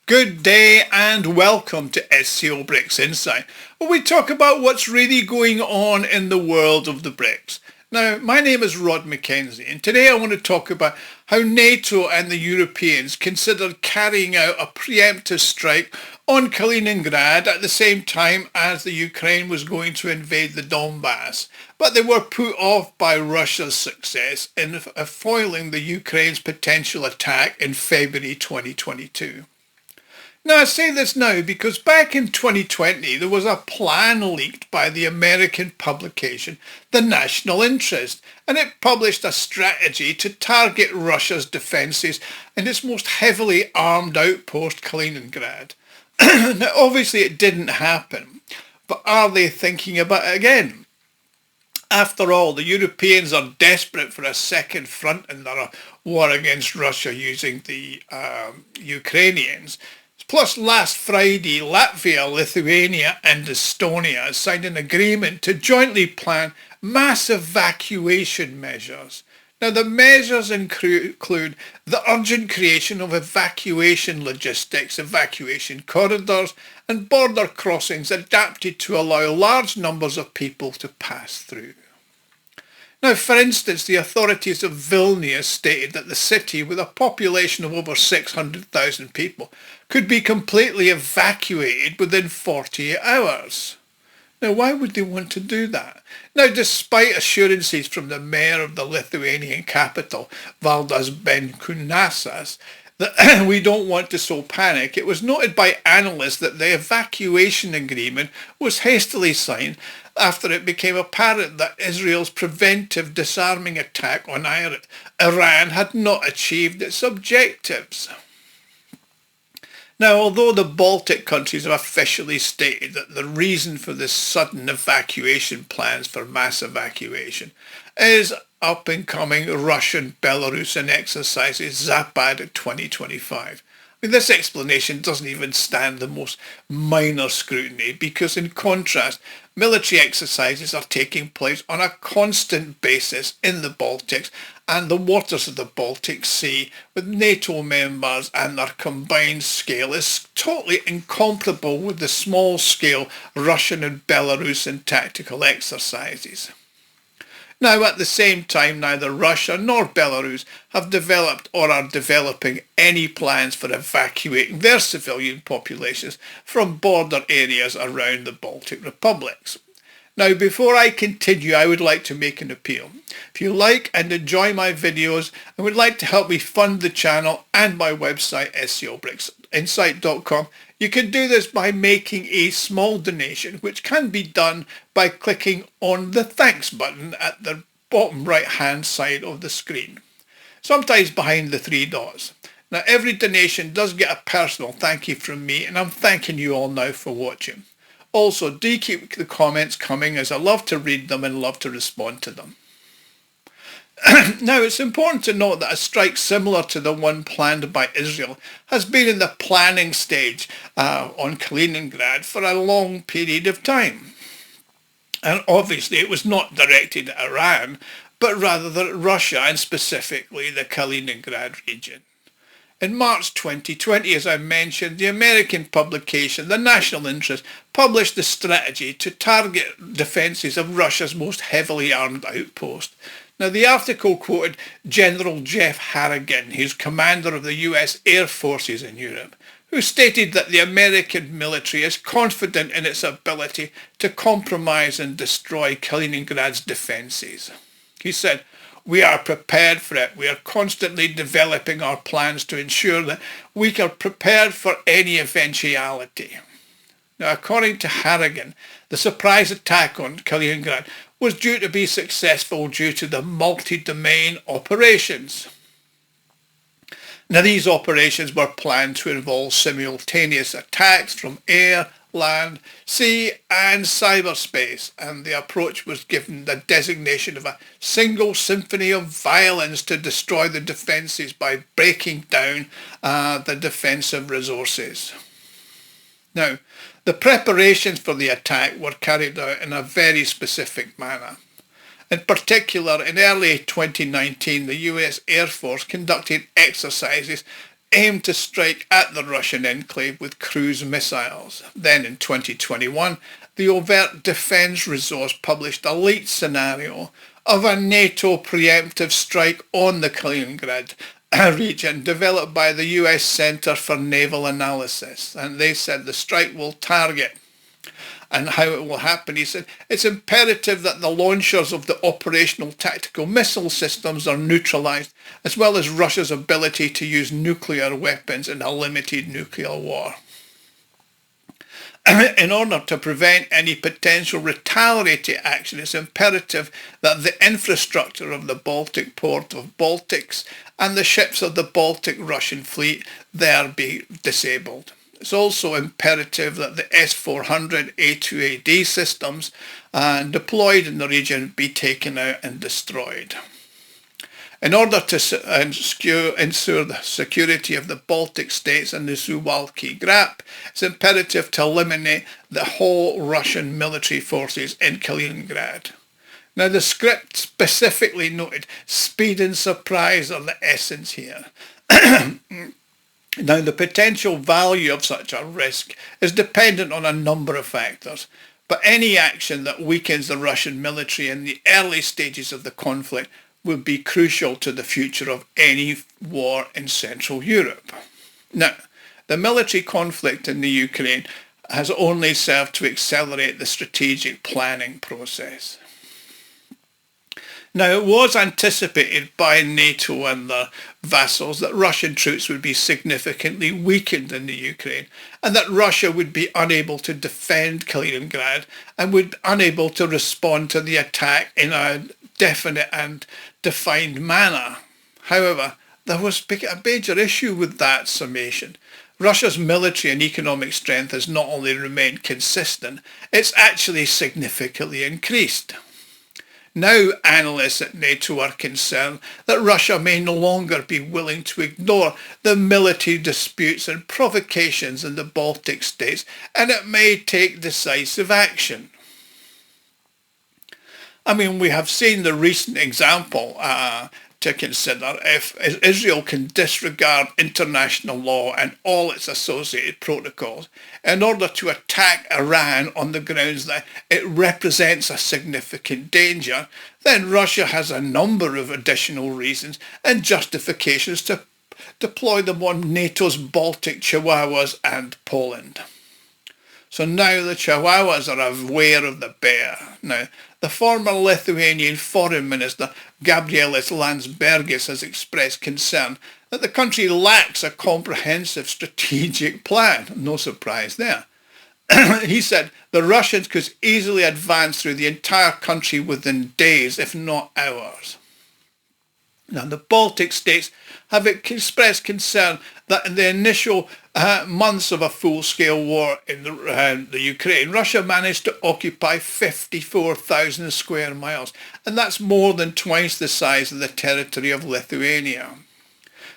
Good day and welcome to SCO BRICS Insight, where we talk about what's really going on in the world of the BRICS. Now, my name is Rod Mackenzie, and today I want to talk about how NATO and the Europeans considered carrying out a preemptive strike on Kaliningrad at the same time as the Ukraine was going to invade the Donbass. But they were put off by Russia's success in foiling the Ukraine's potential attack in February 2022. Now, I say this now because back in 2020, there was a plan leaked by the American publication The National Interest, and it published a strategy to target Russia's defences in its most heavily armed outpost, Kaliningrad. Now, obviously it didn't happen, but are they thinking about it again? After all, the Europeans are desperate for a second front in their war against Russia using the Ukrainians. Plus, last Friday, Latvia, Lithuania and Estonia signed an agreement to jointly plan mass evacuation measures. Now, the measures include the urgent creation of evacuation logistics, evacuation corridors and border crossings adapted to allow large numbers of people to pass through. Now, for instance, the authorities of Vilnius stated that the city, with a population of over 600,000 people, could be completely evacuated within 48 hours. Now, why would they want to do that? Now, despite assurances from the mayor of the Lithuanian capital, Valdas Benkunasas, that we don't want to sow panic, it was noted by analysts that the evacuation agreement was hastily signed after it became apparent that Israel's preventive disarming attack on Iran had not achieved its objectives. Now, although the Baltic countries have officially stated that the reason for this sudden evacuation plans for mass evacuation is up-and-coming Russian Belarusian exercises Zapad 2025. This explanation doesn't even stand the most minor scrutiny because, in contrast, military exercises are taking place on a constant basis in the Baltics and the waters of the Baltic Sea with NATO members, and their combined scale is totally incomparable with the small-scale Russian and Belarusian tactical exercises. Now, at the same time, neither Russia nor Belarus have developed or are developing any plans for evacuating their civilian populations from border areas around the Baltic republics. Now, before I continue, I would like to make an appeal. If you like and enjoy my videos and would like to help me fund the channel and my website, SCOBRICSInsight.com, you can do this by making a small donation, which can be done by clicking on the thanks button at the bottom right hand side of the screen, sometimes behind the three dots. Now, every donation does get a personal thank you from me, and I'm thanking you all now for watching. Also, do keep the comments coming, as I love to read them and love to respond to them. Now, it's important to note that a strike similar to the one planned by Israel has been in the planning stage on Kaliningrad for a long period of time. And obviously it was not directed at Iran, but rather at Russia, and specifically the Kaliningrad region. In March 2020, as I mentioned, the American publication The National Interest published the strategy to target defences of Russia's most heavily armed outpost. Now, the article quoted General Jeff Harrigan, who's commander of the US Air Forces in Europe, who stated that the American military is confident in its ability to compromise and destroy Kaliningrad's defences. He said, "We are prepared for it. We are constantly developing our plans to ensure that we are prepared for any eventuality." Now, according to Harrigan, the surprise attack on Kaliningrad was due to be successful due to the multi-domain operations. Now, these operations were planned to involve simultaneous attacks from air, land, sea and cyberspace, and the approach was given the designation of a single symphony of violence to destroy the defences by breaking down the defensive resources. Now, the preparations for the attack were carried out in a very specific manner. In particular, in early 2019, the US Air Force conducted exercises aimed to strike at the Russian enclave with cruise missiles. Then in 2021, the Overt Defence Resource published a leaked scenario of a NATO preemptive strike on the Kaliningrad region developed by the US Centre for Naval Analysis. And they said the strike will target, and how it will happen. He said, it's imperative that the launchers of the operational tactical missile systems are neutralised, as well as Russia's ability to use nuclear weapons in a limited nuclear war. In order to prevent any potential retaliatory action, it's imperative that the infrastructure of the Baltic port of Baltics and the ships of the Baltic Russian fleet there be disabled. It's also imperative that the S-400 A2AD systems deployed in the region be taken out and destroyed. In order to ensure the security of the Baltic states and the Suwalki Grap, it's imperative to eliminate the whole Russian military forces in Kaliningrad. Now, the script specifically noted speed and surprise are the essence here. Now, the potential value of such a risk is dependent on a number of factors, but any action that weakens the Russian military in the early stages of the conflict would be crucial to the future of any war in Central Europe. Now, the military conflict in the Ukraine has only served to accelerate the strategic planning process. Now, it was anticipated by NATO and their vassals that Russian troops would be significantly weakened in the Ukraine, and that Russia would be unable to defend Kaliningrad and would be unable to respond to the attack in a definite and defined manner. However, there was a major issue with that summation. Russia's military and economic strength has not only remained consistent, it's actually significantly increased. Now analysts at NATO are concerned that Russia may no longer be willing to ignore the military disputes and provocations in the Baltic states, and it may take decisive action. I mean, we have seen the recent example to consider. If Israel can disregard international law and all its associated protocols in order to attack Iran on the grounds that it represents a significant danger, then Russia has a number of additional reasons and justifications to deploy them on NATO's Baltic Chihuahuas and Poland. So now the Chihuahuas are aware of the bear. Now, the former Lithuanian Foreign Minister Gabrielis Landsbergis has expressed concern that the country lacks a comprehensive strategic plan. No surprise there. He said the Russians could easily advance through the entire country within days, if not hours. Now, the Baltic states have expressed concern that in the initial months of a full-scale war in the Ukraine, Russia managed to occupy 54,000 square miles, and that's more than twice the size of the territory of Lithuania.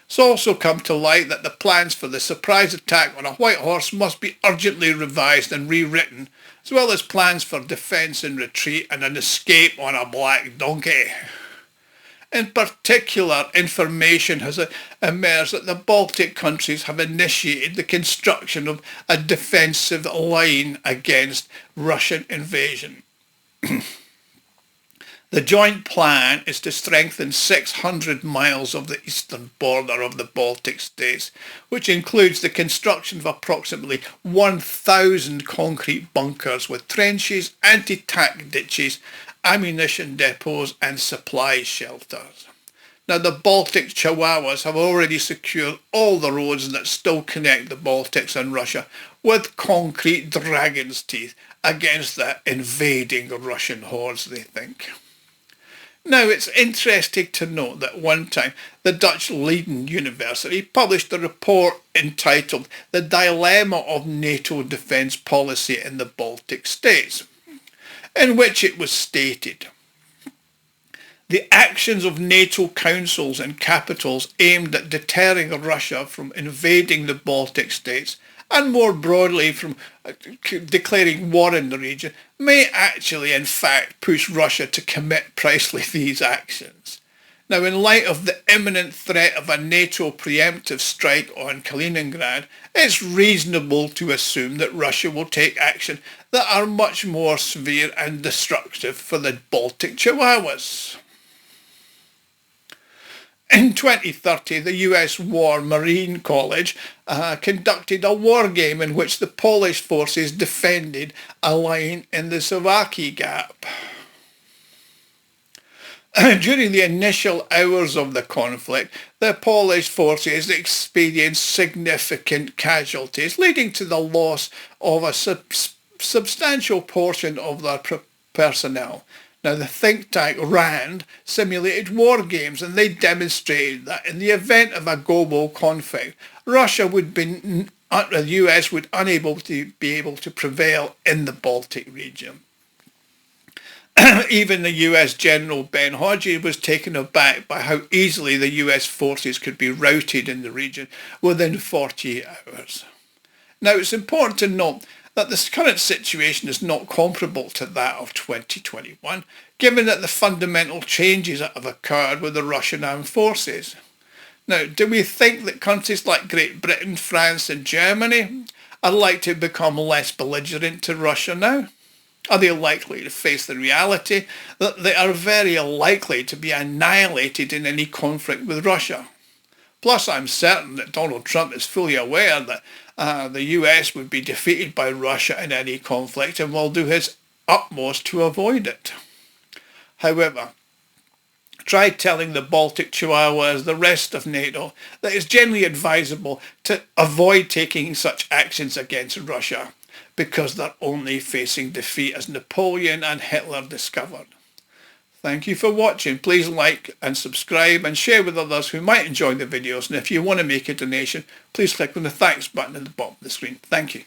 It's also come to light that the plans for the surprise attack on a white horse must be urgently revised and rewritten, as well as plans for defence and retreat and an escape on a black donkey. In particular, information has emerged that the Baltic countries have initiated the construction of a defensive line against Russian invasion. The joint plan is to strengthen 600 miles of the eastern border of the Baltic states, which includes the construction of approximately 1,000 concrete bunkers with trenches, anti-tank ditches, ammunition depots and supply shelters. Now, the Baltic Chihuahuas have already secured all the roads that still connect the Baltics and Russia with concrete dragon's teeth against the invading Russian hordes, they think. Now, it's interesting to note that one time the Dutch Leiden University published a report entitled The Dilemma of NATO Defence Policy in the Baltic States, in which it was stated, the actions of NATO councils and capitals aimed at deterring Russia from invading the Baltic states and more broadly from declaring war in the region may actually in fact push Russia to commit precisely these actions. Now, in light of the imminent threat of a NATO preemptive strike on Kaliningrad, it's reasonable to assume that Russia will take action that are much more severe and destructive for the Baltic Chihuahuas. In 2030, the US War Marine College conducted a war game in which the Polish forces defended a line in the Slovakia Gap. During the initial hours of the conflict, the Polish forces experienced significant casualties, leading to the loss of a substantial portion of their personnel. Now, the think tank RAND simulated war games, and they demonstrated that in the event of a global conflict, the US would be able to prevail in the Baltic region. Even the US General Ben Hodges was taken aback by how easily the US forces could be routed in the region within 48 hours. Now, it's important to note that this current situation is not comparable to that of 2021, given that the fundamental changes that have occurred with the Russian armed forces. Now, do we think that countries like Great Britain, France and Germany are likely to become less belligerent to Russia now? Are they likely to face the reality that they are very likely to be annihilated in any conflict with Russia? Plus, I'm certain that Donald Trump is fully aware that the US would be defeated by Russia in any conflict and will do his utmost to avoid it. However, try telling the Baltic Chihuahuas, the rest of NATO, that it's generally advisable to avoid taking such actions against Russia, because they're only facing defeat as Napoleon and Hitler discovered. Thank you for watching. Please like and subscribe and share with others who might enjoy the videos. And if you want to make a donation, please click on the thanks button at the bottom of the screen. Thank you.